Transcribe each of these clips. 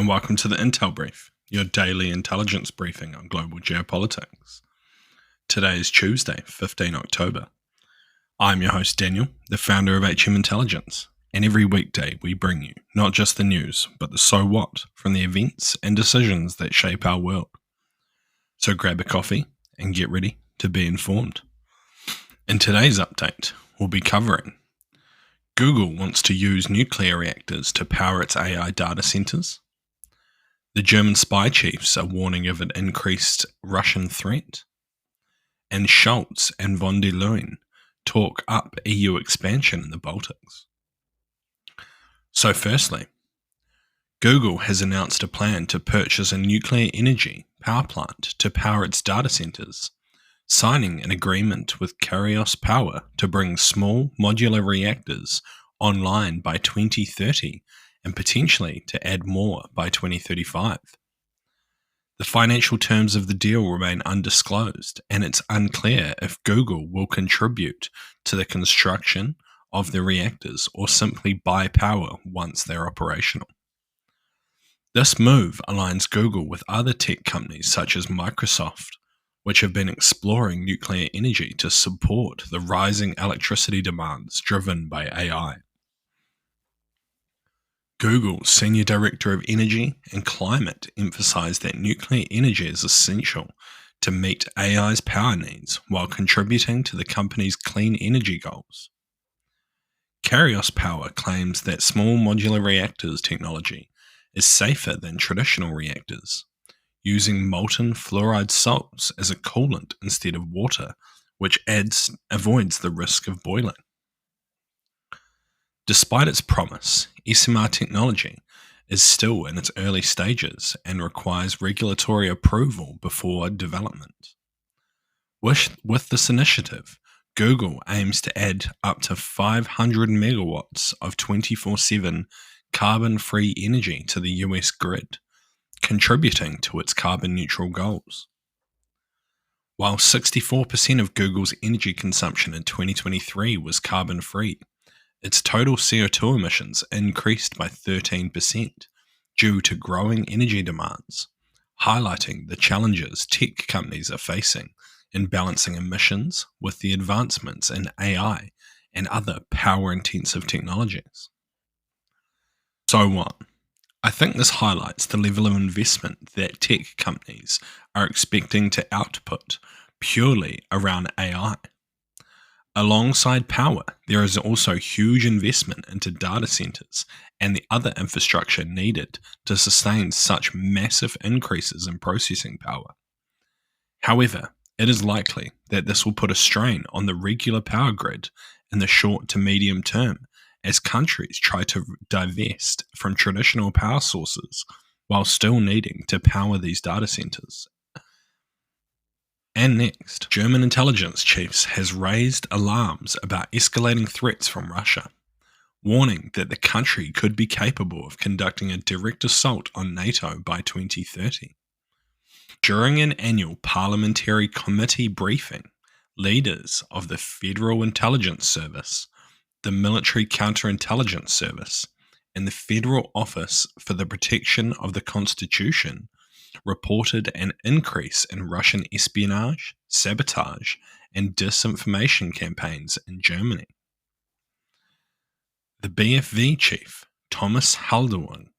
and welcome to the Intel Brief, your daily intelligence briefing on global geopolitics. Today is Tuesday, 15 October. I'm your host Daniel, the founder of HM Intelligence, and every weekday we bring you not just the news, but the so what from the events and decisions that shape our world. So grab a coffee and get ready to be informed. In today's update, we'll be covering Google wants to use nuclear reactors to power its AI data centers. The German spy chiefs are warning of an increased Russian threat. And Scholz and von der Leyen talk up EU expansion in the Baltics. So firstly, Google has announced a plan to purchase a nuclear energy power plant to power its data centers, signing an agreement with Concise Power to bring small modular reactors online by 2030 and potentially to add more by 2035. The financial terms of the deal remain undisclosed, and it's unclear if Google will contribute to the construction of the reactors or simply buy power once they're operational. This move aligns Google with other tech companies such as Microsoft, which have been exploring nuclear energy to support the rising electricity demands driven by AI. Google's Senior Director of Energy and Climate emphasized that nuclear energy is essential to meet AI's power needs while contributing to the company's clean energy goals. Concise Power claims that small modular reactors technology is safer than traditional reactors, using molten fluoride salts as a coolant instead of water, which avoids the risk of boiling. Despite its promise, SMR technology is still in its early stages and requires regulatory approval before development. With this initiative, Google aims to add up to 500 megawatts of 24/7 carbon-free energy to the US grid, contributing to its carbon-neutral goals. While 64% of Google's energy consumption in 2023 was carbon-free, its total CO2 emissions increased by 13% due to growing energy demands, highlighting the challenges tech companies are facing in balancing emissions with the advancements in AI and other power-intensive technologies. So what? I think this highlights the level of investment that tech companies are expecting to output purely around AI. Alongside power, there is also huge investment into data centers and the other infrastructure needed to sustain such massive increases in processing power. However, it is likely that this will put a strain on the regular power grid in the short to medium term as countries try to divest from traditional power sources while still needing to power these data centers. And next, German intelligence chiefs has raised alarms about escalating threats from Russia, warning that the country could be capable of conducting a direct assault on NATO by 2030. During an annual parliamentary committee briefing, leaders of the Federal Intelligence Service, the Military Counterintelligence Service, and the Federal Office for the Protection of the Constitution reported an increase in Russian espionage, sabotage, and disinformation campaigns in Germany. The BFV chief, Thomas Halderwang,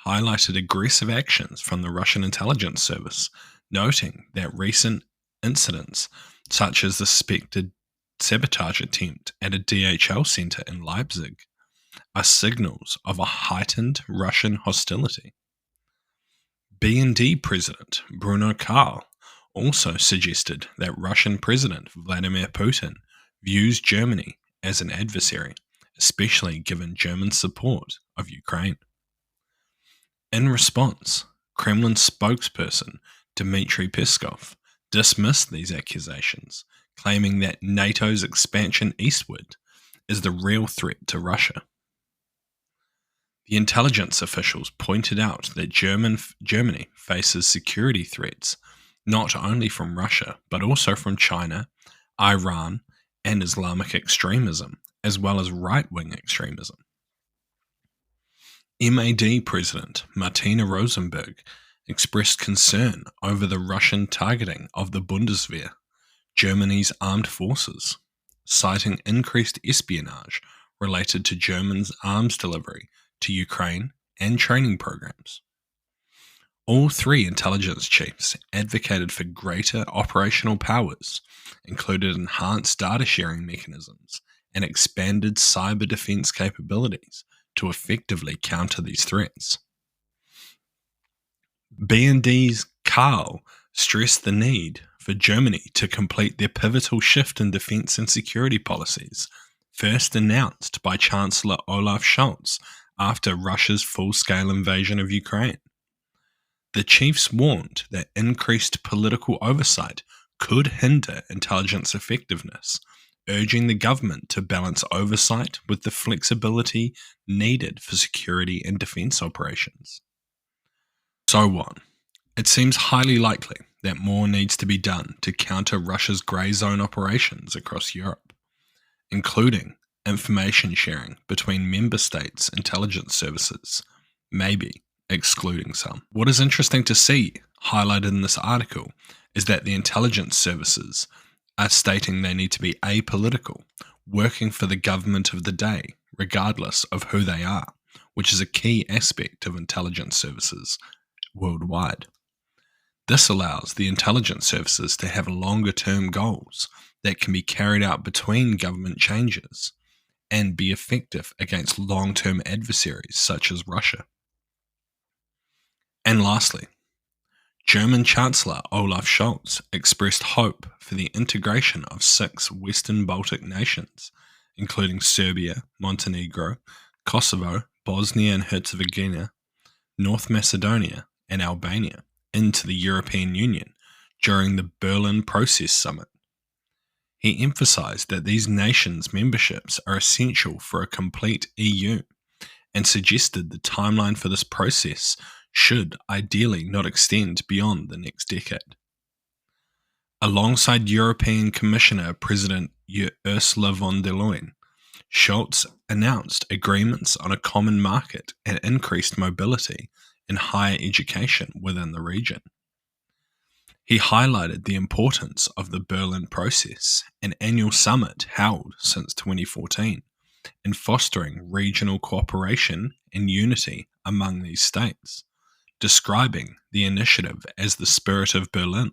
highlighted aggressive actions from the Russian intelligence service, noting that recent incidents, such as the suspected sabotage attempt at a DHL center in Leipzig, are signals of a heightened Russian hostility. BND President Bruno Karl also suggested that Russian President Vladimir Putin views Germany as an adversary, especially given German support of Ukraine. In response, Kremlin spokesperson Dmitry Peskov dismissed these accusations, claiming that NATO's expansion eastward is the real threat to Russia. The intelligence officials pointed out that Germany faces security threats not only from Russia, but also from China, Iran, and Islamic extremism, as well as right-wing extremism. MAD President Martina Rosenberg expressed concern over the Russian targeting of the Bundeswehr, Germany's armed forces, citing increased espionage related to Germany's arms delivery to Ukraine and training programs. All three intelligence chiefs advocated for greater operational powers, included enhanced data sharing mechanisms and expanded cyber defense capabilities to effectively counter these threats. BND's Karl stressed the need for Germany to complete their pivotal shift in defense and security policies, first announced by Chancellor Olaf Scholz after Russia's full-scale invasion of Ukraine. The chiefs warned that increased political oversight could hinder intelligence effectiveness, urging the government to balance oversight with the flexibility needed for security and defense operations. So what? It seems highly likely that more needs to be done to counter Russia's grey zone operations across Europe, including information sharing between member states' intelligence services, maybe excluding some. What is interesting to see highlighted in this article is that the intelligence services are stating they need to be apolitical, working for the government of the day, regardless of who they are, which is a key aspect of intelligence services worldwide. This allows the intelligence services to have longer-term goals that can be carried out between government changes and be effective against long-term adversaries such as Russia. And lastly, German Chancellor Olaf Scholz expressed hope for the integration of 6 Western Baltic nations, including Serbia, Montenegro, Kosovo, Bosnia and Herzegovina, North Macedonia, and Albania, into the European Union during the Berlin Process Summit. He emphasized that these nations' memberships are essential for a complete EU and suggested the timeline for this process should ideally not extend beyond the next decade. Alongside European Commissioner President Ursula von der Leyen, Scholz announced agreements on a common market and increased mobility in higher education within the region. He highlighted the importance of the Berlin Process, an annual summit held since 2014, in fostering regional cooperation and unity among these states, describing the initiative as the spirit of Berlin.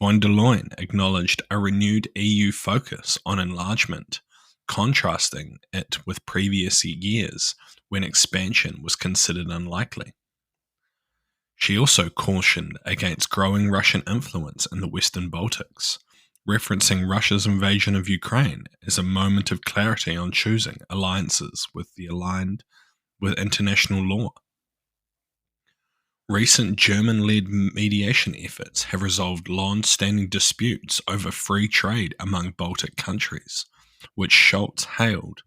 Von der Leyen acknowledged a renewed EU focus on enlargement, contrasting it with previous years when expansion was considered unlikely. She also cautioned against growing Russian influence in the Western Baltics, referencing Russia's invasion of Ukraine as a moment of clarity on choosing alliances with the aligned with international law. Recent German-led mediation efforts have resolved long-standing disputes over free trade among Baltic countries, which Scholz hailed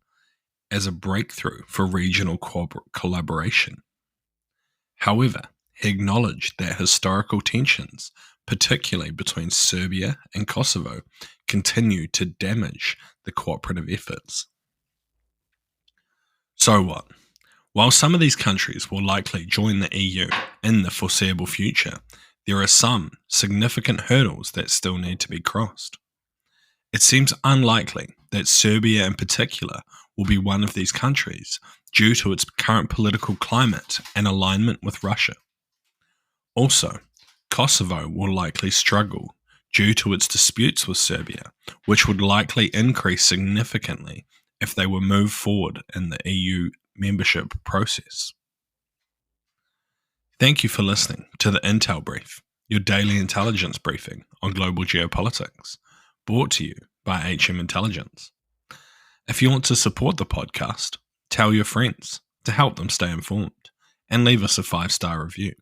as a breakthrough for regional collaboration. However, he acknowledged that historical tensions, particularly between Serbia and Kosovo, continue to damage the cooperative efforts. So what? While some of these countries will likely join the EU in the foreseeable future, there are some significant hurdles that still need to be crossed. It seems unlikely that Serbia in particular will be one of these countries due to its current political climate and alignment with Russia. Also, Kosovo will likely struggle due to its disputes with Serbia, which would likely increase significantly if they were moved forward in the EU membership process. Thank you for listening to the Intel Brief, your daily intelligence briefing on global geopolitics, brought to you by HM Intelligence. If you want to support the podcast, tell your friends to help them stay informed and leave us a 5-star review.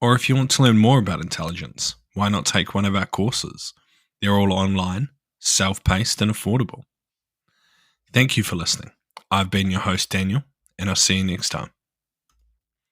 Or if you want to learn more about intelligence, why not take one of our courses? They're all online, self-paced and affordable. Thank you for listening. I've been your host, Daniel, and I'll see you next time.